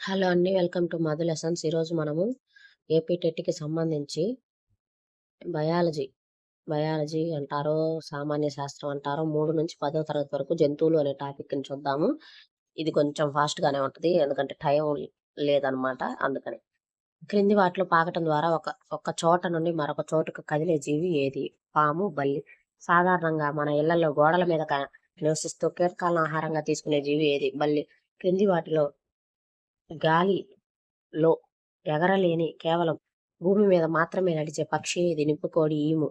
Hello అండి. Welcome to Madhu lessons. ఈరోజు మనము ఏపీ టెట్‌కి సంబంధించి బయాలజీ, బయాలజీ అంటారో, సామాన్య శాస్త్రం అంటారో 3-10వ తరగతి వరకు జంతువులు అనే టాపిక్‌ని చూద్దాము. ఇది కొంచెం ఫాస్ట్‌గానే ఉంటది. ఎందుకంటే టైం లేదనమాట. అందుకని. క్రింది వాటిలో పాకటం ద్వారా ఒక చోట నుండి మరొక చోటుకు కదిలే జీవి ఏది? పాము, బల్లి. సాధారణంగా మన ఇళ్లలో గోడల మీద నివసిస్తూ కీటకాలను ఆహారంగా తీసుకునే జీవి ఏది? బల్లి. క్రింది వాటిలో గాలిలో ఎగరలేని కేవలం భూమి మీద మాత్రమే నడిచే పక్షి ఏది? నిప్పుకోడి, ఈము.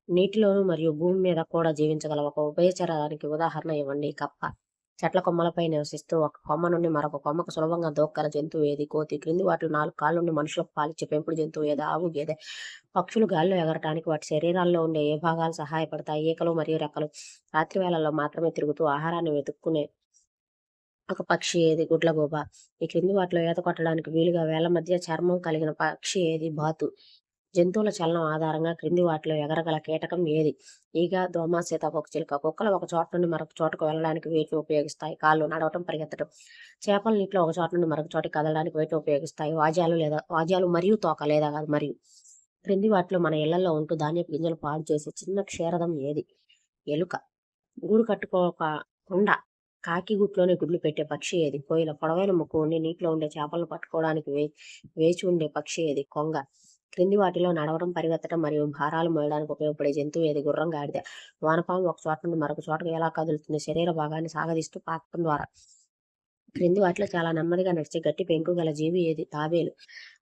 నీటిలోను మరియు భూమి మీద కూడా జీవించగల ఒక ఉభయచరానికి ఉదాహరణ ఇవ్వండి. కప్ప. చెట్ల కొమ్మలపై నివసిస్తూ ఒక కొమ్మ నుండి మరొక కొమ్మకు సులభంగా దూకగల జంతువు ఏది? కోతి. క్రింది వాటిలో 4 కాళ్ళుండి మనుషులకు పాలిచ్చే పెంపుడు జంతువు ఏది? ఆవు, గేదె. పక్షులు గాలిలో ఎగరటానికి వాటి శరీరాల్లో ఉండే ఏ భాగాలు సహాయపడతాయి? ఈకలు మరియు రెక్కలు. రాత్రి వేళల్లో మాత్రమే తిరుగుతూ ఆహారాన్ని వెతుక్కునే ఒక పక్షి ఏది? గుడ్లగూబ. ఈ క్రింది వాటిలో ఈత కొట్టడానికి వీలుగా వేళ్ల మధ్య చర్మం కలిగిన పక్షి ఏది? బాతు. జంతువుల చలనం ఆధారంగా క్రింది వాటిలో ఎగరగల కీటకం ఏది? ఈగ, దోమ, సీతాకోకచిలుక. కుక్కలు ఒక చోట నుండి మరొక చోటకు వెళ్ళడానికి వేటిని ఉపయోగిస్తాయి? కాళ్ళు. నడవటం, పరిగెత్తడం. చేపలు నీటిలో ఒక చోట నుండి మరొక చోటికి కదలడానికి వేటిని ఉపయోగిస్తాయి? వాద్యాలు మరియు తోక లేదా కాదు మరియు. క్రింది వాటిలో మన ఇళ్లలో ఉంటూ ధాన్యపు గింజలు పాడు చేసే చిన్న క్షీరదం ఏది? ఎలుక. గూడు కట్టుకోకుండా కాకి గుట్లోనే గుడ్లు పెట్టే పక్షి ఏది? కోయిల. పొడవైన ముక్కు ఉండి నీటిలో ఉండే చేపలను పట్టుకోవడానికి వేచి ఉండే పక్షి ఏది? కొంగ. క్రింది వాటిలో నడవడం, పరిగెత్తడం మరియు భారాలు మోయడానికి ఉపయోగపడే జంతువు ఏది? గుర్రం, గాడిద. వానపాము ఒక చోట నుండి మరొక చోటకు ఎలా కదులుతుంది? శరీర భాగాన్ని సాగదీస్తూ పాకటం ద్వారా. క్రింది వాటిలో చాలా నెమ్మదిగా నడిచే గట్టి పెంకు గల జీవి ఏది? తాబేలు.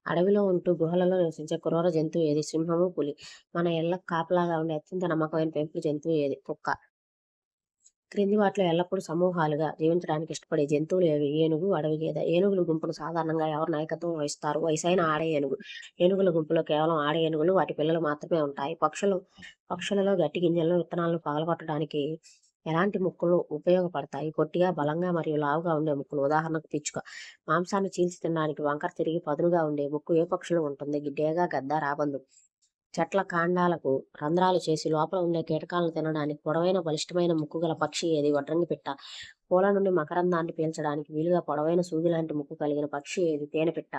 అడవిలో ఉంటూ గుహలలో నివసించే క్రూర జంతువు ఏది? సింహము, పులి. మన ఇళ్లకు కాపలాగా ఉండే అత్యంత నమ్మకమైన పెంపుడు జంతువు ఏది? కుక్క. క్రింది వాటిలో ఎల్లప్పుడూ సమూహాలుగా జీవించడానికి ఇష్టపడే జంతువులు ఏవి? ఏనుగు, అడవి గేదె. ఏనుగుల గుంపును సాధారణంగా ఎవరు నాయకత్వం వహిస్తారు? వయసైన ఆడ ఏనుగు. ఏనుగుల గుంపులో కేవలం ఆడ ఏనుగులు, వాటి పిల్లలు మాత్రమే ఉంటాయి. పక్షులలో గట్టి గింజలను, విత్తనాలను పగలగొట్టడానికి ఎలాంటి ముక్కలు ఉపయోగపడతాయి? పొట్టిగా, బలంగా మరియు లావుగా ఉండే ముక్కలు. ఉదాహరణకు పిచ్చుక. మాంసాన్ని చీల్చి తినడానికి వంకర తిరిగి పదునుగా ఉండే ముక్కు ఏ పక్షులు ఉంటుంది? డేగ, గద్ద, రాబందు. చెట్ల కాండాలకు రంధ్రాలు చేసి లోపల ఉండే కీటకాలను తినడానికి పొడవైన బలిష్టమైన ముక్కు గల పక్షి ఏది? వడ్రంగి పిట్ట. పూల నుండి మకరందాన్ని పీల్చడానికి వీలుగా పొడవైన సూది లాంటి ముక్కు కలిగిన పక్షి ఏది? తేనెపిట్ట.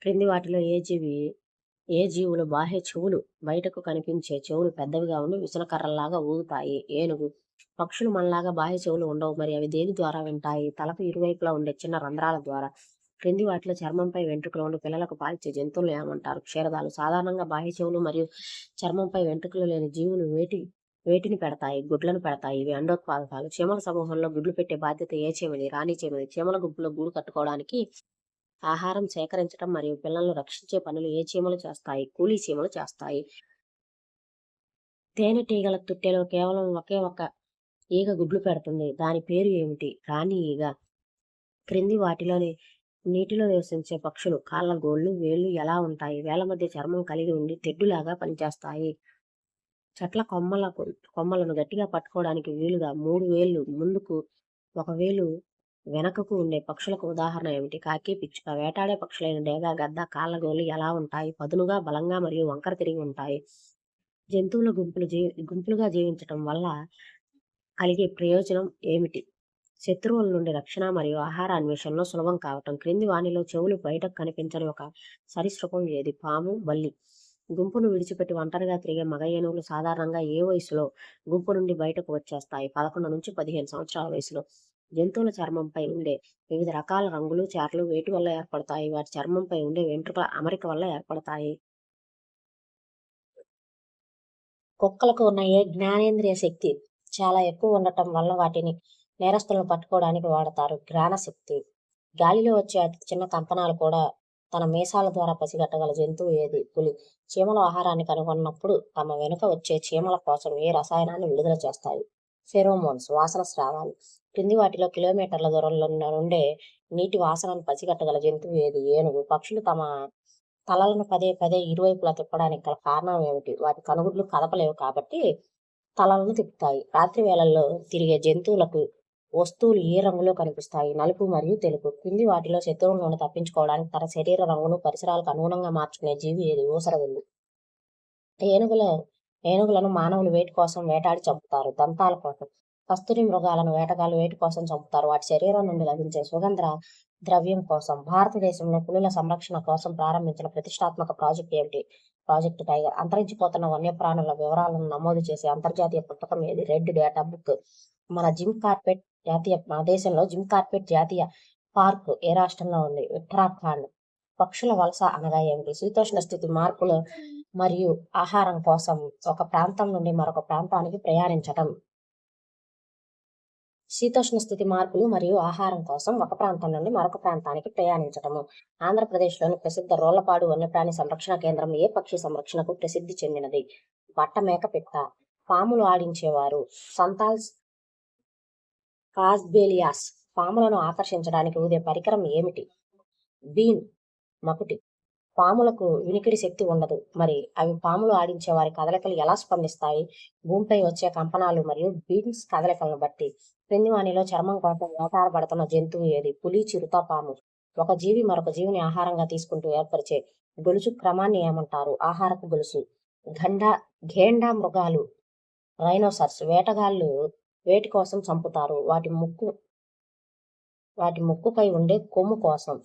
క్రింది వాటిలో ఏ జీవులు బాహ్య చెవులు బయటకు కనిపించే చెవులు పెద్దవిగా ఉండి విసనకర్రల్లాగా ఊగుతాయి? ఏనుగు. పక్షులు మనలాగా బాహ్య చెవులు ఉండవు. మరి అవి దేని ద్వారా వింటాయి? తలకు ఇరువైపులా ఉండే చిన్న రంధ్రాల ద్వారా. క్రింది వాటిలో చర్మంపై వెంట్రుకలు ఉండి పిల్లలకు పాలిచ్చే జంతువులు ఏమంటారు? క్షీరదాలు. సాధారణంగా బాహ్య చెవులు మరియు చర్మంపై వెంట్రుకలు లేని జీవులు వేటిని పెడతాయి? గుడ్లను పెడతాయి. ఇవి అండోత్పాదకాలు. చీమల సమూహంలో గుడ్లు పెట్టే బాధ్యత ఏ చీమది? రాణి చీమది. చీమల గుంపులో గూడు కట్టుకోవడానికి ఆహారం సేకరించడం మరియు పిల్లలను రక్షించే పనులు ఏ చీమలు చేస్తాయి? కూలీ చీమలు చేస్తాయి. తేనెటీగల తుట్టెలో కేవలం ఒకే ఒక ఈగ గుడ్లు పెడుతుంది. దాని పేరు ఏమిటి? రాణి ఈగ. క్రింది వాటిలోని నీటిలో నివసించే పక్షులు కాళ్ళ గోళ్ళు, వేళ్ళు ఎలా ఉంటాయి? వేళ్ల మధ్య చర్మం కలిగి ఉండి తెడ్డులాగా పనిచేస్తాయి. చెట్ల కొమ్మలను గట్టిగా పట్టుకోవడానికి వీలుగా 3 వేళ్లు ముందుకు, 1 వేలు వెనకకు ఉండే పక్షులకు ఉదాహరణ ఏమిటి? కాకి, పిచ్చుక. వేటాడే పక్షులైన డేగ, గద్ద కాళ్ళ గోళ్ళు ఎలా ఉంటాయి? పదునుగా, బలంగా మరియు వంకర తిరిగి ఉంటాయి. జంతువుల గుంపులుగా జీవించటం వల్ల కలిగే ప్రయోజనం ఏమిటి? శత్రువుల నుండి రక్షణ మరియు ఆహార అన్వేషణలో సులభం కావటం. క్రింది వానిలో చెవులు బయటకు కనిపించని ఒక సరీసృపం ఏది? పాము, బల్లి. గుంపును విడిచిపెట్టి ఒంటరిగా తిరిగే మగ ఏనుగులు సాధారణంగా ఏ వయసులో గుంపు నుండి బయటకు వచ్చేస్తాయి? 11-15 సంవత్సరాల వయసులో. జంతువుల చర్మంపై ఉండే వివిధ రకాల రంగులు, చారలు వేటి వల్ల ఏర్పడతాయి? వాటి చర్మంపై ఉండే వెంట్రుకల అమరిక వల్ల ఏర్పడతాయి. కుక్కలకు ఉన్న జ్ఞానేంద్రియ శక్తి చాలా ఎక్కువ ఉండటం వల్ల వాటిని నేరస్తులను పట్టుకోవడానికి వాడతారు. ఘ్రాణ శక్తి. గాలిలో వచ్చే అతి చిన్న కంపనాలు కూడా తన మీసాల ద్వారా పసిగట్టగల జంతువు ఏది? పులి. చీమలు ఆహారాన్ని కనుగొన్నప్పుడు తమ వెనుక వచ్చే చీమల కోసం ఏ రసాయనాన్ని విడుదల చేస్తాయి? ఫెరోమోన్స్. వాసన స్రావాలు. క్రింది వాటిలో కిలోమీటర్ల దూరంలో నుండే నీటి వాసనను పసిగట్టగల జంతువు ఏది? ఏనుగు. పక్షులు తమ తలలను పదే పదే ఇరువైపులా తిప్పడానికి గల కారణం ఏమిటి? వాటి కనుగుడ్లు కదపలేవు కాబట్టి తలలను తిప్పుతాయి. రాత్రి వేళల్లో తిరిగే జంతువులకు వస్తువులు ఏ రంగులో కనిపిస్తాయి? నలుపు మరియు తెలుపు. క్రింది వాటిలో శత్రువుల నుండి తప్పించుకోవడానికి తన శరీర రంగును పరిసరాలకు అనుగుణంగా మార్చుకునే జీవి ఏది? ఊసరవెల్లి. ఏనుగులను మానవులు వేటి కోసం వేటాడి చంపుతారు? దంతాల కోసం. కస్తూరి మృగాలను వేటగాళ్లు వేటి కోసం చంపుతారు? వాటి శరీరం నుండి లభించే సుగంధ ద్రవ్యం కోసం. భారతదేశంలో పులుల సంరక్షణ కోసం ప్రారంభించిన ప్రతిష్టాత్మక ప్రాజెక్టు ఏమిటి? Project tiger. అంతరించిపోతున్న వన్యప్రాణుల వివరాలను నమోదు చేసే అంతర్జాతీయ పుస్తకం ఏది? Red data book. మన దేశంలో జిమ్ కార్పెట్ జాతీయ పార్క్ ఏ రాష్ట్రంలో ఉంది? ఉత్తరాఖండ్. పక్షుల వలస అనగా ఏమిటి? శీతోష్ణ స్థితి మార్పులు మరియు ఆహారం కోసం ఒక ప్రాంతం నుండి మరొక ప్రాంతానికి ప్రయాణించటం. శీతోష్ణ స్థితి మార్పులు మరియు ఆహారం కోసం ఒక ప్రాంతం నుండి మరొక ప్రాంతానికి ప్రయాణించటము. ఆంధ్రప్రదేశ్లోని ప్రసిద్ధ రోళ్లపాడు వన్యప్రాణి సంరక్షణ కేంద్రం ఏ పక్షి సంరక్షణకు ప్రసిద్ధి చెందినది? బట్టమేక పిట్ట. పాములు ఆడించేవారు. సంతాల్స్ కాస్బేలియాస్. పాములను ఆకర్షించడానికి ఊదే పరికరం ఏమిటి? బీన్. మకుటి. పాములకు వినికిడి శక్తి ఉండదు. మరి అవి పాములు ఆడించే వారి కదలికలు ఎలా స్పందిస్తాయి? భూమిపై వచ్చే కంపనాలు మరియు బీన్స్ కదలికలను బట్టి. క్రింది వానిలో చర్మం కోసం వేటాడబడుతున్న జంతువు ఏది? పులి, చిరుత, పాము. ఒక జీవి మరొక జీవిని ఆహారంగా తీసుకుంటూ ఏర్పరిచే గొలుసు క్రమాన్ని ఏమంటారు? ఆహారపు గొలుసు. ఘేండా మృగాలు రైనోసర్స్. వేటగాళ్లు వేటి కోసం చంపుతారు? వాటి ముక్కుపై ఉండే కొమ్ము కోసం.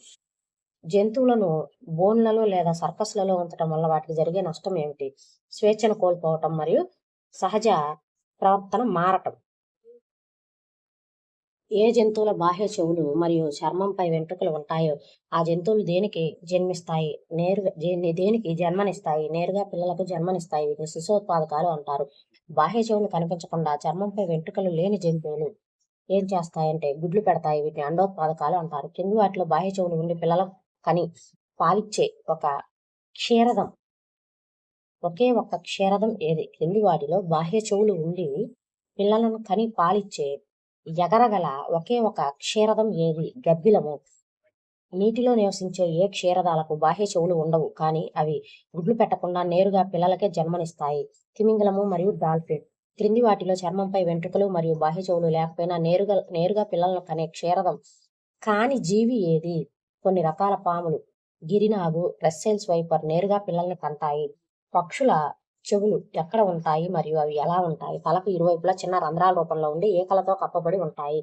జంతువులను బోన్లలో లేదా సర్కస్లలో ఉంచడం వల్ల వాటికి జరిగే నష్టం ఏమిటి? స్వేచ్ఛను కోల్పోవటం మరియు సహజ ప్రవర్తన మారటం. ఏ జంతువుల బాహ్య చెవులు మరియు చర్మంపై వెంట్రుకలు ఉంటాయో ఆ జంతువులు దేనికి జన్మనిస్తాయి? నేరుగా పిల్లలకు జన్మనిస్తాయి. వీటిని శిశుోత్పాదకాలు అంటారు. బాహ్య చెవులు కనిపించకుండా చర్మంపై వెంట్రుకలు లేని జంతువులు ఏం చేస్తాయంటే గుడ్లు పెడతాయి. వీటిని అండోత్పాదకాలు అంటారు. కింది వాటిలో బాహ్య చెవులు ఉండి పిల్లలకు కని పాలిచ్చే ఒకే ఒక్క క్షీరదం ఏది? క్రింది వాటిలో బాహ్య చెవులు ఉండి పిల్లలను కని పాలిచ్చే ఎగరగల ఒకే ఒక క్షీరదం ఏది? గబ్బిలము. నీటిలో నివసించే ఏ క్షీరదాలకు బాహ్య చెవులు ఉండవు, కానీ అవి గుడ్లు పెట్టకుండా నేరుగా పిల్లలకే జన్మనిస్తాయి. తిమింగలము మరియు డాల్ఫిన్. క్రింది వాటిలో చర్మంపై వెంట్రుకలు మరియు బాహ్య చెవులు లేకపోయినా నేరుగా పిల్లలను కనే క్షీరదం కాని జీవి ఏది? కొన్ని రకాల పాములు, గిరినాగు, రస్సెల్స్ వైపర్ నేరుగా పిల్లల్ని కంటాయి. పక్షుల చెవులు ఎక్కడ ఉంటాయి మరియు అవి ఎలా ఉంటాయి? తలకు ఇరువైపులా చిన్న రంధ్రాల రూపంలో ఉండి ఏకలతో కప్పబడి ఉంటాయి.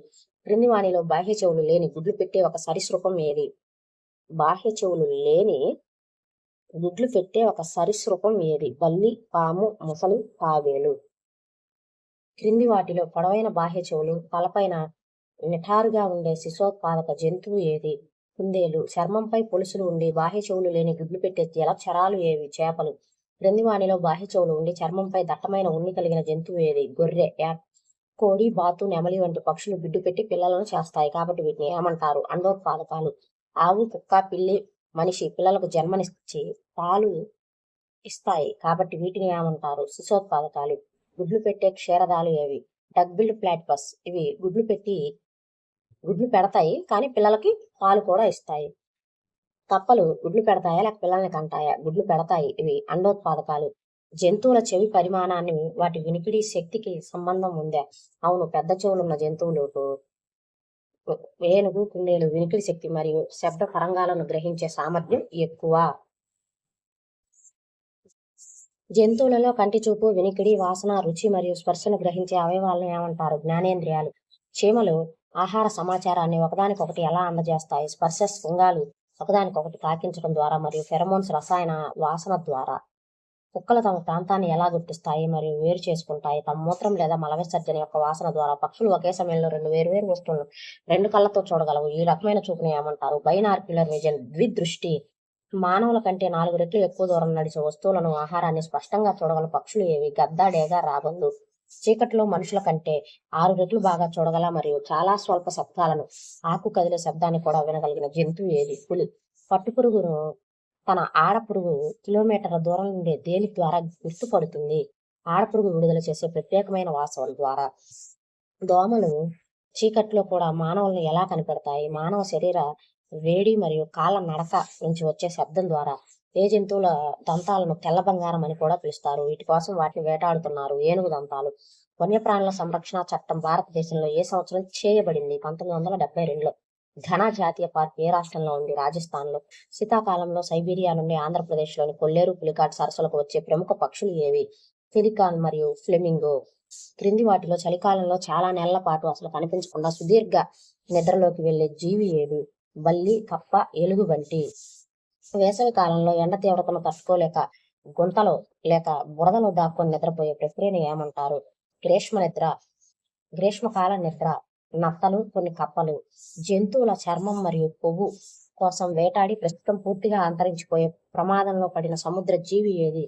క్రింది వానిలో బాహ్య చెవులు లేని గుడ్లు పెట్టే ఒక సరీసృపం ఏది? బాహ్య చెవులు లేని గుడ్లు పెట్టే ఒక సరీసృపం ఏది? బల్లి, పాము, ముసలి, తాబేలు. క్రింది వాటిలో పొడవైన బాహ్య చెవులు, తలపైన నిఠారుగా ఉండే శిశోత్పాదక జంతువు ఏది? కుందేలు. చర్మంపై పొలుసులు ఉండి బాహ్య చెవులు లేని గుడ్లు పెట్టే జలచరాలు ఏవి? చేపలు. క్రింది వానిలో బాహ్య చెవులు ఉండి చర్మంపై దట్టమైన ఉన్ని కలిగిన జంతువు ఏది? గొర్రె. కోడి, బాతు, నెమలి వంటి పక్షులు గుడ్డు పెట్టి పిల్లలను చేస్తాయి, కాబట్టి వీటిని ఏమంటారు? అండోత్పాదకాలు. ఆవు, కుక్క, పిల్లి, మనిషి పిల్లలకు జన్మనిచ్చి పాలు ఇస్తాయి, కాబట్టి వీటిని ఏమంటారు? శిశోత్పాదకాలు. గుడ్లు పెట్టే క్షీరదాలు ఏవి? Duck billed platypus. ఇవి గుడ్లు పెడతాయి, కానీ పిల్లలకి పాలు కూడా ఇస్తాయి. కప్పలు గుడ్లు పెడతాయా లేక పిల్లల్ని కంటాయా? గుడ్లు పెడతాయి. ఇవి అండోత్పాదకాలు. జంతువుల చెవి పరిమాణాన్ని వాటి వినికిడి శక్తికి సంబంధం ఉందా? అవును. పెద్ద చెవులున్న జంతువులకు ఏనుగు, కుందేలు వినికిడి శక్తి మరియు శబ్ద తరంగాలను గ్రహించే సామర్థ్యం ఎక్కువ. జంతువులలో కంటి చూపు, వినికిడి, వాసన, రుచి మరియు స్పర్శను గ్రహించే అవయవాలను ఏమంటారు? జ్ఞానేంద్రియాలు. చీమలు ఆహార సమాచారాన్ని ఒకదానికొకటి ఎలా అందజేస్తాయి? స్పర్శ శృంగాలు ఒకదానికొకటి తాకించడం ద్వారా మరియు ఫెరమోన్స్ రసాయన వాసన ద్వారా. కుక్కలు తమ ప్రాంతాన్ని ఎలా గుర్తిస్తాయి మరియు వేరు చేసుకుంటాయి? తమ మూత్రం లేదా మల విసర్జన యొక్క వాసన ద్వారా. పక్షులు ఒకే సమయంలో రెండు వేరువేరు వస్తువులను రెండు కళ్ళతో చూడగలవు. ఈ రకమైన చూపుని ఏమంటారు? బైనార్క్యులర్ విజన్, ద్విదృష్టి. మానవుల కంటే 4 రెట్లు ఎక్కువ దూరం నడిచే వస్తువులను, ఆహారాన్ని స్పష్టంగా చూడగల పక్షులు ఏవి? గద్ద, డేగ, రాబందు. చీకట్లో మనుషుల కంటే 6 రెట్లు బాగా చూడగల మరియు చాలా స్వల్ప శబ్దాలను, ఆకు కదిలే శబ్దాన్ని కూడా వినగలిగిన జంతువు ఏది? పులి. పట్టుపురుగును తన ఆడపురుగు కిలోమీటర్ల దూరం నుండి దేని ద్వారా గుర్తుపడుతుంది? ఆడపురుగు విడుదల చేసే ప్రత్యేకమైన వాసన ద్వారా. దోమలు చీకట్లో కూడా మానవులను ఎలా కనిపెడతాయి? మానవ శరీర వేడి మరియు కాళ్ళ నడక నుంచి వచ్చే శబ్దం ద్వారా. ఏ జంతువుల దంతాలను తెల్ల బంగారం అని కూడా పిలుస్తారు? వీటి కోసం వాటిని వేటాడుతున్నారు. ఏనుగు దంతాలు. వన్యప్రాణుల సంరక్షణ చట్టం భారతదేశంలో ఏ సంవత్సరం చేయబడింది? 1972లో. ఘనా జాతీయ పార్క్ ఏ రాష్ట్రంలో ఉంది? రాజస్థాన్లో. శీతాకాలంలో సైబీరియా నుండి ఆంధ్రప్రదేశ్లోని కొల్లేరు, పులికాట్ సరస్సులకు వచ్చే ప్రముఖ పక్షులు ఏవి? పెలికాన్ మరియు ఫ్లెమింగో. క్రింది వాటిలో చలికాలంలో చాలా నెలల పాటు అసలు కనిపించకుండా సుదీర్ఘ నిద్రలోకి వెళ్లే జీవి ఏది? బల్లి, కప్ప, ఎలుగుబంటి. వేసవి కాలంలో ఎండ తీవ్రతను తట్టుకోలేక గుంటలో లేక బురదలో దాక్కొని నిద్రపోయే ప్రక్రియను ఏమంటారు? గ్రీష్మ నిద్ర. గ్రీష్మకాల నిద్ర. నత్తలు, కొన్ని కప్పలు. జంతువుల చర్మం మరియు కొవ్వు కోసం వేటాడి ప్రస్తుతం పూర్తిగా అంతరించిపోయే ప్రమాదంలో పడిన సముద్ర జీవి ఏది?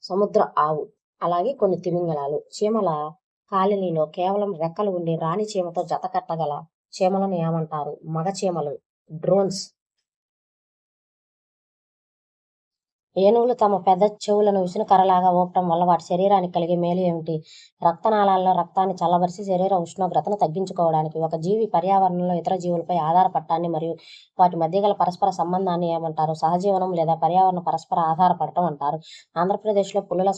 సముద్ర ఆవు. అలాగే కొన్ని తిమింగలాలు. చీమల కాలనీలో కేవలం రెక్కలు ఉండి రాణి చీమతో జత కట్టగల చీమలను ఏమంటారు? మగ చీమలు. డ్రోన్స్. ఏనుగులు తమ పెద్ద చెవులను విసునకర్రలాగా ఊపటం వల్ల వాటి శరీరానికి కలిగే మేలు ఏమిటి? రక్తనాళాల్లో రక్తాన్ని చల్లబరిచి శరీర ఉష్ణోగ్రతను తగ్గించుకోవడానికి. ఒక జీవి పర్యావరణంలో ఇతర జీవులపై ఆధారపడటాన్ని మరియు వాటి మధ్య గల పరస్పర సంబంధాన్ని ఏమంటారు? సహజీవనం లేదా పర్యావరణ పరస్పర ఆధారపడటం అంటారు. ఆంధ్రప్రదేశ్లో పులుల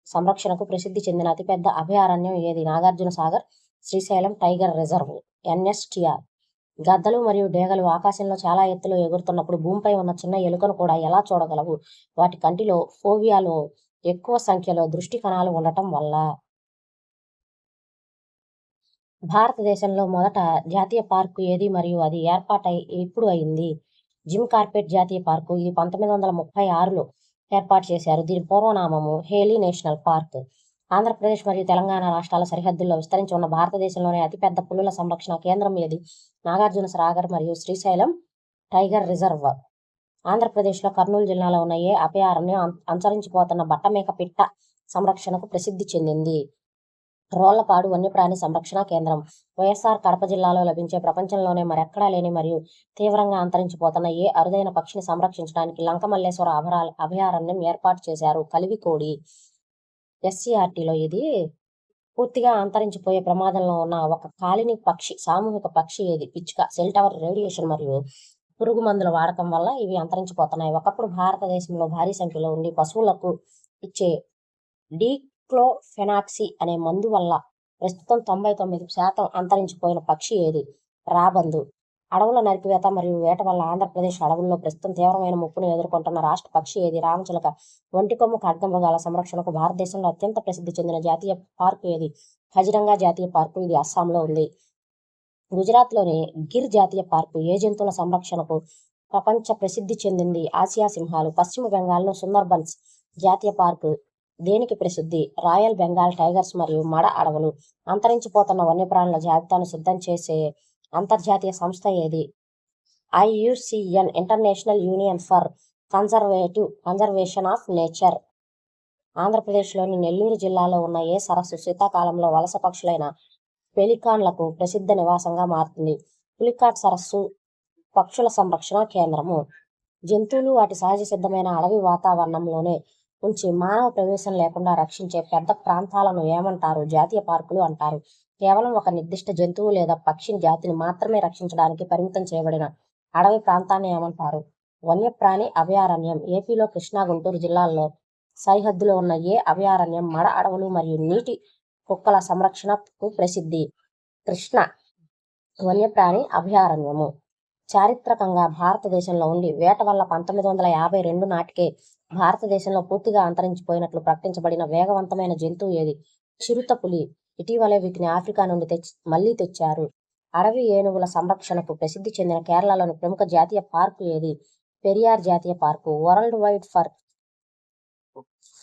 సంరక్షణకు ప్రసిద్ధి చెందిన అతిపెద్ద అభయారణ్యం ఏది? Nagarjuna Sagar, Srisailam tiger reserve, NSTR. గద్దలు మరియు డేగలు ఆకాశంలో చాలా ఎత్తులో ఎగురుతున్నప్పుడు భూమిపై ఉన్న చిన్న ఎలుకను కూడా ఎలా చూడగలవు? వాటి కంటిలో ఫోవియాలో ఎక్కువ సంఖ్యలో దృష్టి కణాలు ఉండటం వల్ల. భారతదేశంలో మొదట జాతీయ పార్కు ఏది మరియు అది ఎప్పుడు అయింది? జిమ్ కార్పెట్ జాతీయ పార్కు. ఇది 1936లో ఏర్పాటు చేశారు. దీని పూర్వనామము హేలీ నేషనల్ పార్క్. ఆంధ్రప్రదేశ్ మరియు తెలంగాణ రాష్ట్రాల సరిహద్దుల్లో విస్తరించి ఉన్న భారతదేశంలోనే అతిపెద్ద పులుల సంరక్షణ కేంద్రం ఏది? నాగార్జున సాగర్ మరియు శ్రీశైలం టైగర్ రిజర్వ్. ఆంధ్రప్రదేశ్లో కర్నూలు జిల్లాలో ఉన్న ఏ అభయారణ్యం అంతరించిపోతున్న బట్టమేక పిట్ట సంరక్షణకు ప్రసిద్ధి చెందింది? రోళ్లపాడు వన్యప్రాణి సంరక్షణ కేంద్రం. వైఎస్ఆర్ కడప జిల్లాలో లభించే ప్రపంచంలోనే మరెక్కడా లేని మరియు తీవ్రంగా అంతరించిపోతున్న ఏ అరుదైన పక్షిని సంరక్షించడానికి లంకమల్లేశ్వర అభయారణ్యం ఏర్పాటు చేశారు? కలివికోడి. ఎస్సీఆర్టీలో ఇది పూర్తిగా అంతరించిపోయే ప్రమాదంలో ఉన్న ఒక కాలిని పక్షి, సామూహిక పక్షి ఏది? పిచ్చుక. సెల్ టవర్ రేడియేషన్ మరియు పురుగు మందుల వాడకం వల్ల ఇవి అంతరించిపోతున్నాయి. ఒకప్పుడు భారతదేశంలో భారీ సంఖ్యలో ఉండి పశువులకు ఇచ్చే డీక్లోఫెనాక్సి అనే మందు వల్ల ప్రస్తుతం 99% అంతరించిపోయిన పక్షి ఏది? రాబందు. అడవుల నరికివేత మరియు వేట వల్ల ఆంధ్రప్రదేశ్ అడవుల్లో ప్రస్తుతం తీవ్రమైన ముప్పును ఎదుర్కొంటున్న రాష్ట్ర పక్షి ఏది? రామచిలక. ఒంటికొమ్ము ఖడ్గమృగాల సంరక్షణకు భారతదేశంలో అత్యంత ప్రసిద్ధి చెందిన జాతీయ పార్కు ఏది? కజిరంగా జాతీయ పార్కు. ఇది అస్సాంలో ఉంది. గుజరాత్లోని గిర్ జాతీయ పార్కు ఏ జంతువుల సంరక్షణకు ప్రపంచ ప్రసిద్ధి చెందింది? ఆసియా సింహాలు. పశ్చిమ బెంగాల్లో సుందర్బన్స్ జాతీయ పార్కు దేనికి ప్రసిద్ధి? రాయల్ బెంగాల్ టైగర్స్ మరియు మడ అడవులు. అంతరించిపోతున్న వన్యప్రాణుల జాబితాను సిద్ధం చేసే అంతర్జాతీయ సంస్థ ఏది? IUCN, international union for conservation of nature. ఆంధ్రప్రదేశ్లోని నెల్లూరు జిల్లాలో ఉన్న ఏ సరస్సు శీతాకాలంలో వలస పక్షులైన పెలికాన్లకు ప్రసిద్ధ నివాసంగా మారుతుంది? పులికాట్ సరస్సు. పక్షుల సంరక్షణ కేంద్రము. జంతువులు వాటి సహజ సిద్ధమైన అడవి వాతావరణంలోనే ఉంచి మానవ ప్రవేశం లేకుండా రక్షించే పెద్ద ప్రాంతాలను ఏమంటారు? జాతీయ పార్కులు అంటారు. కేవలం ఒక నిర్దిష్ట జంతువు లేదా పక్షి జాతిని మాత్రమే రక్షించడానికి పరిమితం చేయబడిన అడవి ప్రాంతాన్ని ఏమంటారు? వన్యప్రాణి అభయారణ్యం. ఏపీలో కృష్ణా, గుంటూరు జిల్లాల్లో సరిహద్దులో ఉన్న ఏ అభయారణ్యం మడ అడవులు మరియు నీటి కుక్కల సంరక్షణకు ప్రసిద్ధి? కృష్ణ వన్యప్రాణి అభయారణ్యము. చారిత్రకంగా భారతదేశంలో ఉండి వేట వల్ల 1952 నాటికే భారతదేశంలో పూర్తిగా అంతరించిపోయినట్లు ప్రకటించబడిన వేగవంతమైన జంతువు ఏది? చిరుతపులి. ఇటీవలే వీటిని ఆఫ్రికా నుండి మళ్లీ తెచ్చారు. అడవి ఏనుగుల సంరక్షణకు ప్రసిద్ధి చెందిన కేరళలోని ప్రముఖ జాతీయ పార్కు ఏది? పెరియార్ జాతీయ park. World wide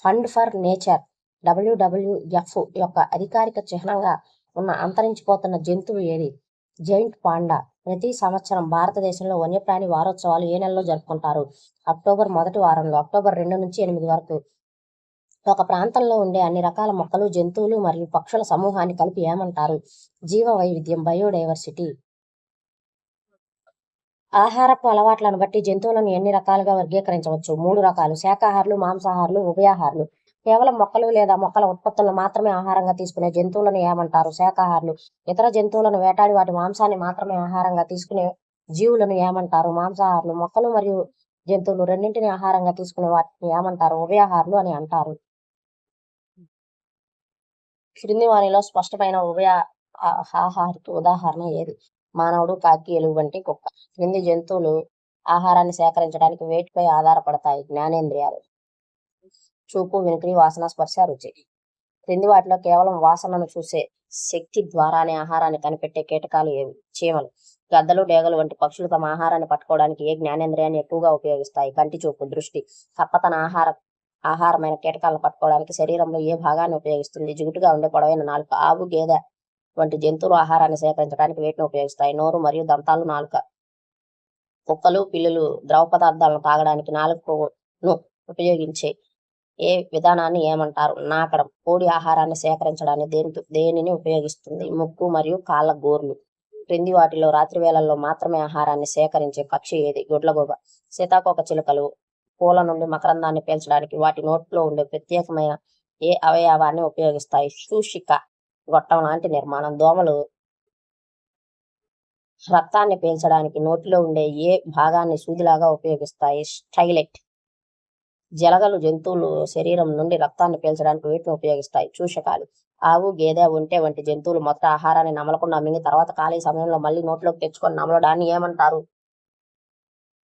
fund for nature WWF యొక్క అధికారిక చిహ్నంగా ఉన్న అంతరించిపోతున్న జంతువు ఏది? Giant panda. ప్రతి సంవత్సరం భారతదేశంలో వన్యప్రాణి వారోత్సవాలు ఏ నెలలో జరుపుకుంటారు? అక్టోబర్ మొదటి వారంలో. అక్టోబర్ 2 నుంచి 8 వరకు. ఒక ప్రాంతంలో ఉండే అన్ని రకాల మొక్కలు, జంతువులు మరియు పక్షుల సమూహాన్ని కలిపి ఏమంటారు? జీవ వైవిధ్యం, బయోడైవర్సిటీ. ఆహారపు అలవాట్లను బట్టి జంతువులను ఎన్ని రకాలుగా వర్గీకరించవచ్చు? 3 రకాలు. శాకాహారులు, మాంసాహారులు, ఉభయాహారులు. కేవలం మొక్కలు లేదా మొక్కల ఉత్పత్తులను మాత్రమే ఆహారంగా తీసుకునే జంతువులను ఏమంటారు? శాకాహారులు. ఇతర జంతువులను వేటాడి వాటి మాంసాన్ని మాత్రమే ఆహారంగా తీసుకునే జీవులను ఏమంటారు? మాంసాహారులు. మొక్కలు మరియు జంతువులు రెండింటిని ఆహారంగా తీసుకునే వాటిని ఏమంటారు? ఉభయాహారులు అని అంటారు. క్రింది వానిలో స్పష్టమైన ఆహారికి ఉదాహరణ ఏది? మానవుడు, కాకి, ఎలుగు వంటి కుక్క. క్రింది జంతువులు ఆహారాన్ని సేకరించడానికి వేటిపై ఆధారపడతాయి? జ్ఞానేంద్రియాలు. చూపు, వినికిడి, వాసన, స్పర్శ, రుచి. క్రింది వాటిలో కేవలం వాసనను చూసే శక్తి ద్వారానే ఆహారాన్ని కనిపెట్టే కీటకాలు ఏవి? చీమలు. గద్దలు, డేగలు వంటి పక్షులు తమ ఆహారాన్ని పట్టుకోవడానికి ఏ జ్ఞానేంద్రియాన్ని ఎక్కువగా ఉపయోగిస్తాయి? కంటి చూపు, దృష్టి. కప్ప తన ఆహారమైన కీటకాలను పట్టుకోవడానికి శరీరంలో ఏ భాగాన్ని ఉపయోగిస్తుంది? జిగుటుగా ఉండే పొడవైన నాలుక. ఆవు, గేదె వంటి జంతువులు ఆహారాన్ని సేకరించడానికి వేటిని ఉపయోగిస్తాయి? నోరు మరియు దంతాలు, నాలుక. కుక్కలు, పిల్లులు ద్రవ పదార్థాలను తాగడానికి నాలుకను ఉపయోగించే ఏ విధానాన్ని ఏమంటారు? నాకడం. కోడి ఆహారాన్ని సేకరించడానికి దేనిని ఉపయోగిస్తుంది? ముక్కు మరియు కాళ్ళ గోర్లు. క్రింది వాటిలో రాత్రి వేళల్లో మాత్రమే ఆహారాన్ని సేకరించే పక్షి ఏది? గుడ్లగూబ. సీతాకోక చిలుకలు పూల నుండి మకరందాన్ని పీల్చడానికి వాటి నోట్లో ఉండే ప్రత్యేకమైన ఏ అవయవాన్ని ఉపయోగిస్తాయి? శూషిక, గొట్టం లాంటి నిర్మాణం. దోమలు రక్తాన్ని పీల్చడానికి నోటిలో ఉండే ఏ భాగాన్ని సూదిలాగా ఉపయోగిస్తాయి? స్టైలెట్. జలగలు జంతువులు శరీరం నుండి రక్తాన్ని పీల్చడానికి వీటిని ఉపయోగిస్తాయి? చూషకాలు. ఆవు, గేదె, ఒంటె వంటి జంతువులు మొదట ఆహారాన్ని నమలకుండా మింగి తర్వాత ఖాళీ సమయంలో మళ్ళీ నోట్లోకి తెచ్చుకొని నమలడాన్ని ఏమంటారు?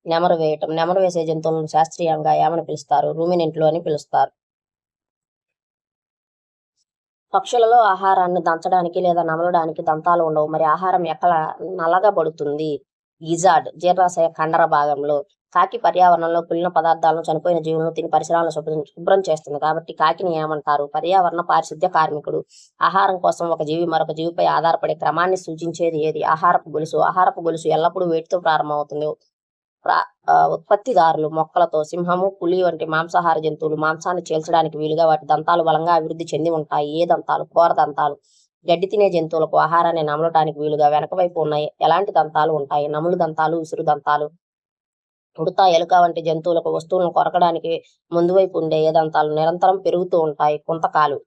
నెమరు వేయటం. నెమరు వేసే జంతువులను శాస్త్రీయంగా ఏమని పిలుస్తారు? రూమినెంట్లు అని పిలుస్తారు. పక్షులలో ఆహారాన్ని దంచడానికి లేదా నమలడానికి దంతాలు ఉండవు. మరి ఆహారం ఎక్కడ నలగబడుతుంది? గిజార్డ్, జీర్ణాశయ కండర భాగంలో. కాకి పర్యావరణంలో కుళ్ళిన పదార్థాలను, చనిపోయిన జీవులను తిని పరిసరాలను శుభ్రం చేస్తుంది కాబట్టి కాకిని ఏమంటారు? పర్యావరణ పారిశుద్ధ్య కార్మికుడు. ఆహారం కోసం ఒక జీవి మరొక జీవిపై ఆధారపడే క్రమాన్ని సూచించేది ఏది? ఆహారపు గొలుసు. ఆహారపు గొలుసు ఎల్లప్పుడూ వేటితో ప్రారంభమవుతుంది? ఉత్పత్తిదారులు మొక్కలతో. సింహము, పులి వంటి మాంసాహార జంతువులు మాంసాన్ని చీల్చడానికి వీలుగా వాటి దంతాలు బలంగా అభివృద్ధి చెంది ఉంటాయి. ఏ దంతాలు? కోర దంతాలు. గడ్డి తినే జంతువులకు ఆహారాన్ని నమలటానికి వీలుగా వెనక వైపు ఉన్నాయి ఎలాంటి దంతాలు ఉంటాయి? నములు దంతాలు, విసురు దంతాలు. ఉడత, ఎలుక వంటి జంతువులకు వస్తువులను కొరకడానికి ముందు వైపు ఉండే ఏ దంతాలు నిరంతరం పెరుగుతూ ఉంటాయి? కుంతకాలు,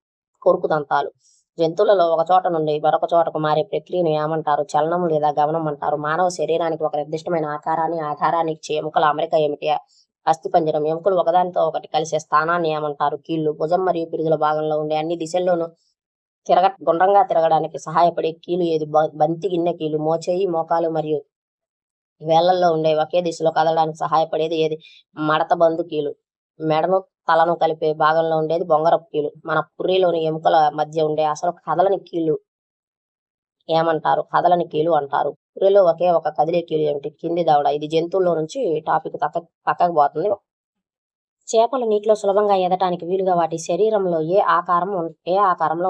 కొరుకు దంతాలు. జంతువులలో ఒక చోట నుండి మరొక చోటకు మారే ప్రక్రియను ఏమంటారు? చలనం లేదా గమనం అంటారు. మానవ శరీరానికి ఒక నిర్దిష్టమైన ఆధారాన్ని ఇచ్చే ఎముకల అమరిక ఏమిటి? అస్థిపంజరం. ఎముకలు ఒకదానితో ఒకటి కలిసే స్థానాన్ని ఏమంటారు? కీళ్లు. భుజం మరియు పిరుదుల భాగంలో ఉండే అన్ని దిశల్లోనూ గుండ్రంగా తిరగడానికి సహాయపడే కీలు ఏది? బంతి గిన్నె కీలు. మోచేయి, మోకాలు మరియు వేళ్లల్లో ఉండే ఒకే దిశలో కదలడానికి సహాయపడేది ఏది? మడత బందు కీలు. మెడను తలను కలిపే భాగంలో ఉండేది బొంగరపు కీలు. మన పుర్రెలోని ఎముకల మధ్య ఉండే అసలు కదలని కీలు ఏమంటారు? కదలని కీలు అంటారు. పుర్రెలో ఒకే ఒక కదిలే కీలు ఏమిటి? కింది దవడ. ఇది జంతువుల్లో నుంచి టాపిక్ పక్కకు పోతుంది. చేపలు నీటిలో సులభంగా ఈదటానికి వీలుగా వాటి శరీరంలో ఏ ఆకారంలో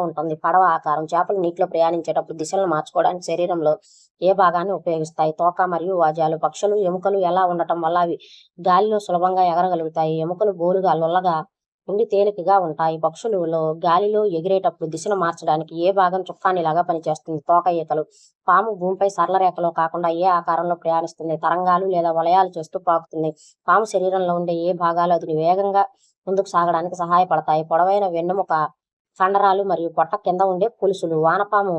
ఉంటుంది? పడవ ఆకారం. చేపలు నీటిలో ప్రయాణించేటప్పుడు దిశలను మార్చుకోవడానికి శరీరంలో ఏ భాగాన్ని ఉపయోగిస్తాయి? తోక మరియు వాజాలు. పక్షులు ఎముకలు ఎలా ఉండటం వల్ల అవి గాలిలో సులభంగా ఎగరగలుగుతాయి? ఎముకలు గోలుగా లొల్లగా ఉండి తేలికగా ఉంటాయి. పక్షులలో గాలిలో ఎగిరేటప్పుడు దిశను మార్చడానికి ఏ భాగం చుక్కానిలాగా పనిచేస్తుంది? తోక ఈకలు. పాము భూమిపై సరళ రేఖలో కాకుండా ఏ ఆకారంలో ప్రయాణిస్తుంది? తరంగాలు లేదా వలయాలు చేస్తూ పాకుతుంది. పాము శరీరంలో ఉండే ఏ భాగాలు అతని వేగంగా ముందుకు సాగడానికి సహాయపడతాయి? పొడవైన వెన్నెముక కండరాలు మరియు పొట్ట కింద ఉండే పులుసులు. వానపాము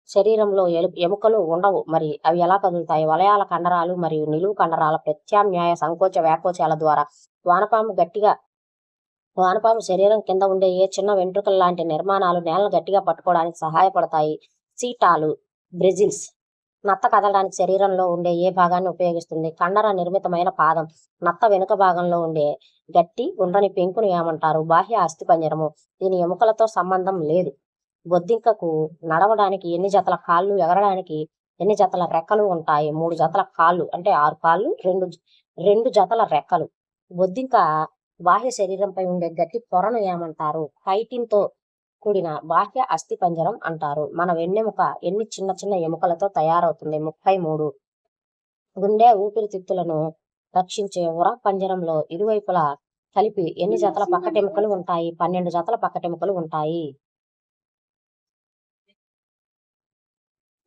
శరీరంలో ఎముకలు ఉండవు. మరి అవి ఎలా కదులుతాయి? వలయాల కండరాలు మరియు నిలువు కండరాల ప్రత్యామ్నాయ సంకోచ వ్యాకోచాల ద్వారా. వానపాము శరీరం కింద ఉండే ఏ చిన్న వెంట్రుకల లాంటి నిర్మాణాలు నేలను గట్టిగా పట్టుకోవడానికి సహాయపడతాయి? సీటాలు, బ్రెజిల్స్. నత్త కదలడానికి శరీరంలో ఉండే ఏ భాగాన్ని ఉపయోగిస్తుంది? కండర నిర్మితమైన పాదం. నత్త వెనుక భాగంలో ఉండే గట్టి గుండ్రని పెంకును ఏమంటారు? బాహ్య అస్థిపంజరము. దీని ఎముకలతో సంబంధం లేదు. బొద్దింకకు నడవడానికి ఎన్ని జతల కాళ్ళు, ఎగరడానికి ఎన్ని జతల రెక్కలు ఉంటాయి? 3 జతల కాళ్ళు అంటే 6 కాళ్ళు, 2 జతల రెక్కలు. బొద్దింక బాహ్య శరీరంపై ఉండే గట్టి పొరను ఏమంటారు? కైటిన్తో కూడిన బాహ్య అస్థిపంజరం అంటారు. మన వెన్నెముక ఎన్ని చిన్న చిన్న ఎముకలతో తయారవుతుంది? 33. గుండె, ఊపిరితిత్తులను రక్షించే ఉర పంజరంలో ఇరువైపులా కలిపి ఎన్ని జతల పక్కటెముకలు ఉంటాయి? 12 జతల పక్కటెముకలు ఉంటాయి.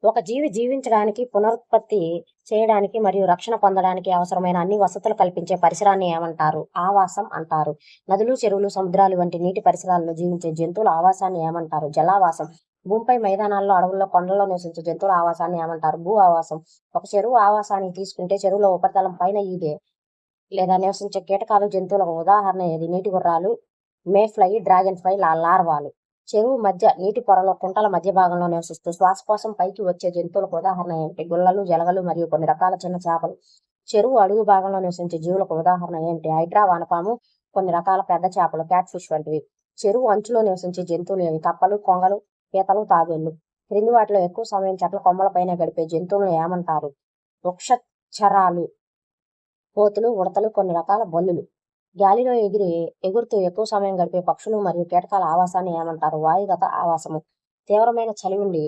ఒక జీవి జీవించడానికి, పునరుత్పత్తి చేయడానికి మరియు రక్షణ పొందడానికి అవసరమైన అన్ని వసతులు కల్పించే పరిసరాన్ని ఏమంటారు? ఆవాసం అంటారు. నదులు, చెరువులు, సముద్రాలు వంటి నీటి పరిసరాల్లో జీవించే జంతువుల ఆవాసాన్ని ఏమంటారు? జలావాసం. భూమిపై మైదానాల్లో, అడవుల్లో, కొండల్లో నివసించే జంతువుల ఆవాసాన్ని ఏమంటారు? భూ ఆవాసం. ఒక చెరువు ఆవాసాన్ని తీసుకుంటే చెరువులో ఉపరితలం పైన ఈదే లేదా నివసించే కీటకాలు, జంతువులకు ఉదాహరణ ఏది? నీటి గుర్రాలు, మేఫ్లై, డ్రాగన్ ఫ్లై లార్వాలు. చెరువు మధ్య నీటి పొరలో కుంటల మధ్య భాగంలో నివసిస్తూ శ్వాస కోసం పైకి వచ్చే జంతువులకు ఉదాహరణ ఏమిటి? గుల్లలు, జలగలు మరియు కొన్ని రకాల చిన్న చేపలు. చెరువు అడుగు భాగంలో నివసించే జీవులకు ఉదాహరణ ఏమిటి? హైడ్రా, వానపాము, కొన్ని రకాల పెద్ద చేపలు, క్యాట్ ఫిష్ వంటివి. చెరువు అంచులో నివసించే జంతువులు ఏవి? కప్పలు, కొంగలు, పీతలు, తాబేళ్లు. క్రింది వాటిలో ఎక్కువ సమయం చెట్ల కొమ్మలపైనే గడిపే జంతువులను ఏమంటారు? వృక్షచరాలు, కోతులు, ఉడతలు, కొన్ని రకాల బల్లులు. గాలిలో ఎగురుతూ ఎక్కువ సమయం గడిపే పక్షులు మరియు కీటకాల ఆవాసాన్ని ఏమంటారు? వాయుగత ఆవాసము. తీవ్రమైన చలి ఉండి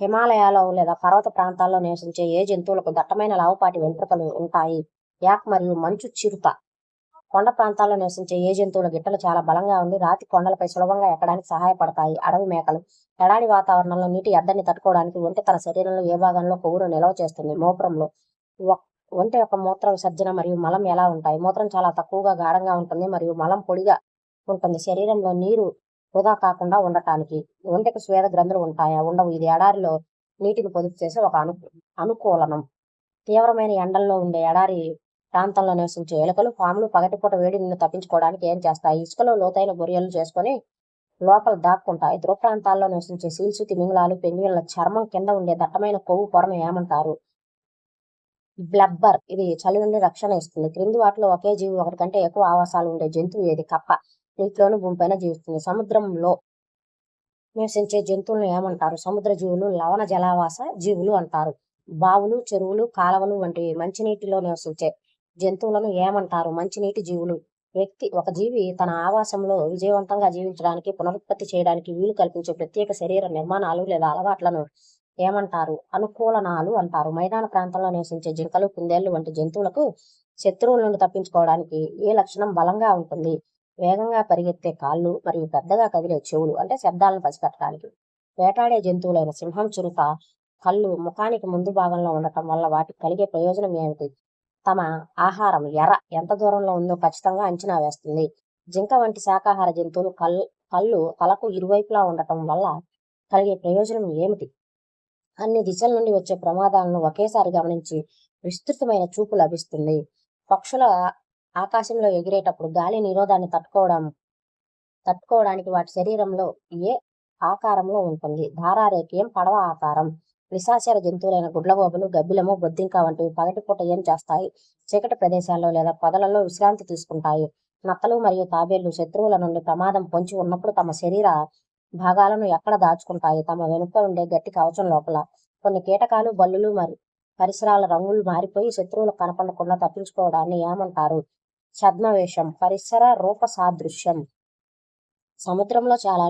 హిమాలయాల్లో లేదా పర్వత ప్రాంతాల్లో నివసించే ఏ జంతువులకు దట్టమైన లావుపాటి వెంట్రుకలు ఉంటాయి? యాక్ మరియు మంచు చిరుత. కొండ ప్రాంతాల్లో నివసించే ఏ జంతువుల గిట్టలు చాలా బలంగా ఉండి రాతి కొండలపై సులభంగా ఎక్కడానికి సహాయపడతాయి? అడవి మేకలు. ఎడారి వాతావరణంలో నీటి ఎద్దడిని తట్టుకోవడానికి ఒంటె తన శరీరంలో ఏ భాగంలో కొవ్వును నిల్వ చేస్తుంది? మూత్రంలో. ఒంటె యొక్క మూత్ర విసర్జన మరియు మలం ఎలా ఉంటాయి? మూత్రం చాలా తక్కువగా గాఢంగా ఉంటుంది మరియు మలం పొడిగా ఉంటుంది. శరీరంలో నీరు వృధా కాకుండా ఉండటానికి. ఒంటెకు స్వేద గ్రంథులు ఉంటాయా? ఉండవు. ఇది ఎడారిలో నీటిని పొదుపు చేసే ఒక అనుకూలనం. తీవ్రమైన ఎండల్లో ఉండే ఎడారి ప్రాంతంలో నివసించే ఎలుకలు, పాములు పగటిపూట వేడి నుండి తప్పించుకోవడానికి ఏం చేస్తాయి? ఇసుకలో లోతైన బొరియలు చేసుకొని లోపల దాక్కుంటాయి. ధ్రువ ప్రాంతాల్లో నివసించే సీల్స్, తిమింగలాలు, పెంగ్విన్ల చర్మం కింద ఉండే దట్టమైన కొవ్వు పొరను ఏమంటారు? బ్లబ్బర్. ఇది చలి నుండి రక్షణ ఇస్తుంది. క్రింది వాటిలో ఒకే జీవి ఒకటి కంటే ఎక్కువ ఆవాసాలు ఉండే జంతువు ఏది? కప్ప. నీటిలోను భూమిపైన జీవిస్తుంది. సముద్రంలో నివసించే జంతువులను ఏమంటారు? సముద్ర జీవులు, లవణ జలావాస జీవులు అంటారు. బావులు, చెరువులు, కాలవలు వంటి మంచినీటిలో నివసించే జంతువులను ఏమంటారు? మంచినీటి జీవులు. ఒక జీవి తన ఆవాసంలో విజయవంతంగా జీవించడానికి, పునరుత్పత్తి చేయడానికి వీలు కల్పించే ప్రత్యేక శరీర నిర్మాణాలు లేదా అలవాట్లను ఏమంటారు? అనుకూలనాలు అంటారు. మైదాన ప్రాంతంలో నివసించే జింకలు, కుందేళ్లు వంటి జంతువులకు శత్రువుల నుండి తప్పించుకోవడానికి ఏ లక్షణం బలంగా ఉంటుంది? వేగంగా పరిగెత్తే కాళ్ళు మరియు పెద్దగా కదిలే చెవులు, అంటే శబ్దాలను పసిగట్టడానికి. వేటాడే జంతువులైన సింహం, చిరుత కళ్ళు ముఖానికి ముందు భాగంలో ఉండటం వల్ల వాటికి కలిగే ప్రయోజనం ఏమిటి? తమ ఆహారం ఎంత దూరంలో ఉందో ఖచ్చితంగా అంచనా వేస్తుంది. జింక వంటి శాకాహార జంతువులు కళ్ళు తలకు ఇరువైపులా ఉండటం వల్ల కలిగే ప్రయోజనం ఏమిటి? అన్ని దిశల నుండి వచ్చే ప్రమాదాలను ఒకేసారి గమనించి విస్తృతమైన చూపు లభిస్తుంది. పక్షుల ఆకాశంలో ఎగిరేటప్పుడు గాలి నిరోధాన్ని తట్టుకోవడానికి వాటి శరీరంలో ఏ ఆకారంలో ఉంటుంది? ధారారేఖీయం, పడవ ఆకారం. నిశాచర జంతువులైన గుడ్లగోబలు, గబ్బిలము, బొద్దింక వంటివి పగటిపూట ఏం చేస్తాయి? చీకటి ప్రదేశాల్లో లేదా పొదలలో విశ్రాంతి తీసుకుంటాయి. నత్తలు మరియు తాబేళ్లు శత్రువుల నుండి ప్రమాదం పొంచి ఉన్నప్పుడు తమ శరీర భాగాలను ఎక్కడ దాచుకుంటాయి? తమ వెనుక ఉండే గట్టి కవచం లోపల. కొన్ని కీటకాలు, బల్లులు మరియు పరిసరాల రంగులు మారిపోయి శత్రువులకు కనపడకుండా తప్పించుకోవడాన్ని ఏమంటారు? ఛద్మవేషం. పరిసర రూప సాదృశ్యం. సముద్రంలో చాలా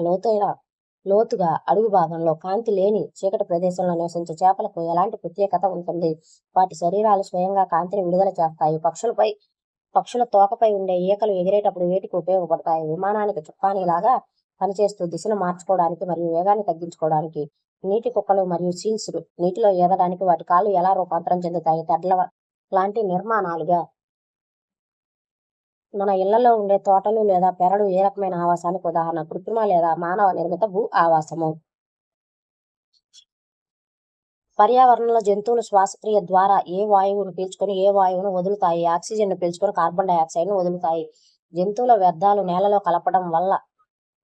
లోతుగా అడుగు భాగంలో కాంతి లేని చీకటి ప్రదేశంలో నివసించే చేపలకు ఎలాంటి ప్రత్యేకత ఉంటుంది? వాటి శరీరాలు స్వయంగా కాంతిని విడుదల చేస్తాయి. పక్షుల తోకపై ఉండే ఈకలు ఎగిరేటప్పుడు వేటికి ఉపయోగపడతాయి? విమానానికి చుక్కానిలాగా పనిచేస్తూ దిశను మార్చుకోవడానికి మరియు వేగాన్ని తగ్గించుకోవడానికి. నీటి కుక్కలు మరియు సీల్స్ నీటిలో ఈదడానికి వాటి కాళ్ళు ఎలా రూపాంతరం చెందుతాయి? తెడ్ల లాంటి నిర్మాణాలుగా. మన ఇళ్లలో ఉండే తోటలు లేదా పెరడు ఏ రకమైన ఆవాసానికి ఉదాహరణ? కృత్రిమ లేదా మానవ నిర్మిత భూ ఆవాసము. పర్యావరణంలో జంతువులు శ్వాసక్రియ ద్వారా ఏ వాయువును పీల్చుకొని ఏ వాయువును వదులుతాయి? ఆక్సిజన్ ను పీల్చుకొని కార్బన్ డైఆక్సైడ్ ను వదులుతాయి. జంతువుల వ్యర్థాలు నేలలో కలపడం వల్ల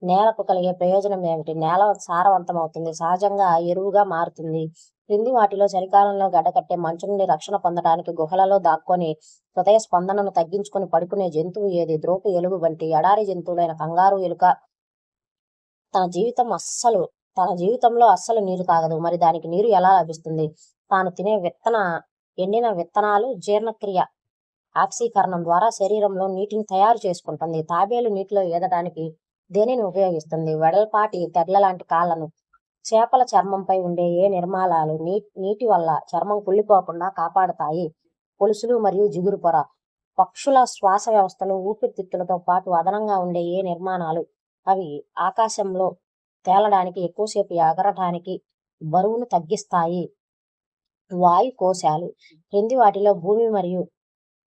నేలకు కలిగే ప్రయోజనం ఏమిటి? నేల సారవంతమవుతుంది, సహజంగా ఎరువుగా మారుతుంది. క్రింది వాటిలో చలికాలంలో గడ్డకట్టే మంచు నుండి రక్షణ పొందడానికి గుహలలో దాక్కొని హృదయ స్పందనను తగ్గించుకొని పడుకునే జంతువు ఏది? ద్రోపు ఎలుగు వంటి ఎండారి జంతువులైన కంగారు ఎలుక తన జీవితంలో అస్సలు నీరు తాగదు. మరి దానికి నీరు ఎలా లభిస్తుంది? తాను తినే ఎండిన విత్తనాలు జీర్ణక్రియ ఆక్సీకరణం ద్వారా శరీరంలో నీటిని తయారు చేసుకుంటుంది. తాబేలు నీటిలో ఈదడానికి దేనిని ఉపయోగిస్తుంది? వెడల్పాటి తెడ్ల లాంటి కాళ్లను. చేపల చర్మంపై ఉండే ఏ నిర్మాణాలు నీటి వల్ల చర్మం కుళ్ళిపోకుండా కాపాడతాయి? పొలుసులు మరియు జిగురు పొర. పక్షుల శ్వాస వ్యవస్థలు, ఊపిరితిత్తులతో పాటు అదనంగా ఉండే ఏ నిర్మాణాలు? అవి ఆకాశంలో తేలడానికి, ఎక్కువసేపు ఎగరటానికి, బరువును తగ్గిస్తాయి. వాయు కోశాలు. క్రింది వాటిలో భూమి మరియు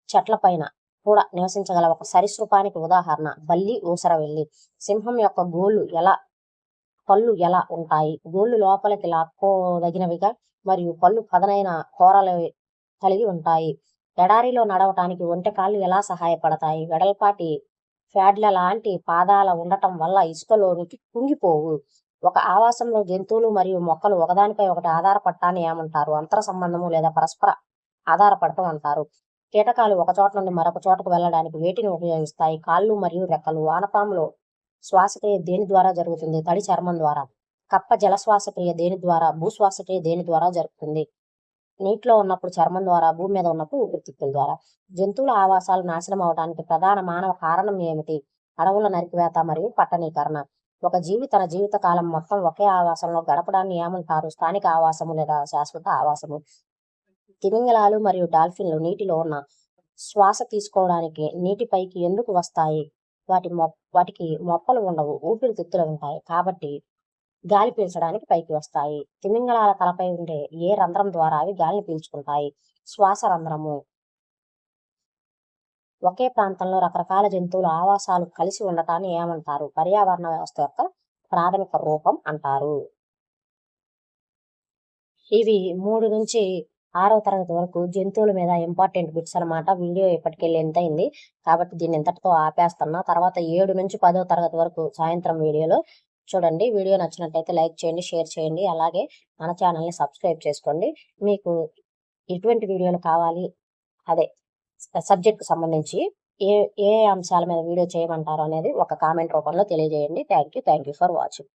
చెట్లపైన కూడా నివసించగల ఒక సరీసృపానికి ఉదాహరణ? బల్లి, ఊసరవెల్లి. సింహం యొక్క పళ్ళు ఎలా ఉంటాయి? గోళ్లు లోపలికి లాక్కోదగినవిగా మరియు పళ్ళు పదనైన కోరలు కలిగి ఉంటాయి. ఎడారిలో నడవటానికి ఒంటె కాళ్ళు ఎలా సహాయపడతాయి? వెడల్పాటి ఫ్యాడ్ల లాంటి పాదాల ఉండటం వల్ల ఇసుకలోనికి కుంగిపోవు. ఒక ఆవాసంలో జంతువులు మరియు మొక్కలు ఒకదానిపై ఒకటి ఆధారపడటాన్ని ఏమంటారు? అంతర సంబంధము లేదా పరస్పర ఆధారపడటం అంటారు. కీటకాలు ఒక చోట నుండి మరొక చోటకు వెళ్ళడానికి వేటిని ఉపయోగిస్తాయి? కాళ్ళు మరియు రెక్కలు. వానపాములు శ్వాసక్రియ దేని ద్వారా జరుగుతుంది? తడి చర్మం ద్వారా. కప్ప జల శ్వాసక్రియ దేని ద్వారా? భూశ్వాసక్రియ దేని ద్వారా జరుగుతుంది? నీటిలో ఉన్నప్పుడు చర్మం ద్వారా, భూమి మీద ఉన్నప్పుడు ఊపిరితిత్తుల ద్వారా. జంతువుల ఆవాసాలు నాశనం అవడానికి ప్రధాన మానవ కారణం ఏమిటి? అడవుల నరికివేత మరియు పట్టణీకరణ. ఒక జీవి తన జీవిత కాలం మొత్తం ఒకే ఆవాసంలో గడపడాన్ని ఏమంటారు? స్థానిక ఆవాసము లేదా శాశ్వత ఆవాసము. తిమింగలాలు మరియు డాల్ఫిన్లు నీటిలో ఉన్న శ్వాస తీసుకోవడానికి నీటిపైకి ఎందుకు వస్తాయి? వాటికి మొప్పలు ఉండవు, ఊపిరితిత్తులు ఉంటాయి కాబట్టి గాలి పీల్చడానికి పైకి వస్తాయి. తిమింగలాల తలపై ఉండే ఏ రంధ్రం ద్వారా అవి గాలిని పీల్చుకుంటాయి? శ్వాస రంధ్రము. ఒకే ప్రాంతంలో రకరకాల జంతువుల ఆవాసాలు కలిసి ఉండటాన్ని ఏమంటారు? పర్యావరణ వ్యవస్థ యొక్క ప్రాథమిక రూపం అంటారు. ఇవి 3 నుంచి 6వ తరగతి వరకు జంతువుల మీద ఇంపార్టెంట్ బిట్స్ అనమాట. వీడియో ఇప్పటికే లెంత్ అయింది కాబట్టి దీన్ని ఇంతటితో ఆపేస్తున్నా. తర్వాత 7 నుంచి 10వ తరగతి వరకు సాయంత్రం వీడియోలో చూడండి. వీడియో నచ్చినట్టయితే లైక్ చేయండి, షేర్ చేయండి. అలాగే మన ఛానల్ని సబ్స్క్రైబ్ చేసుకోండి. మీకు ఎటువంటి వీడియోలు కావాలి, అదే సబ్జెక్ట్కి సంబంధించి ఏ ఏ అంశాల మీద వీడియో చేయమంటారు అనేది ఒక కామెంట్ రూపంలో తెలియజేయండి. Thank you for watching.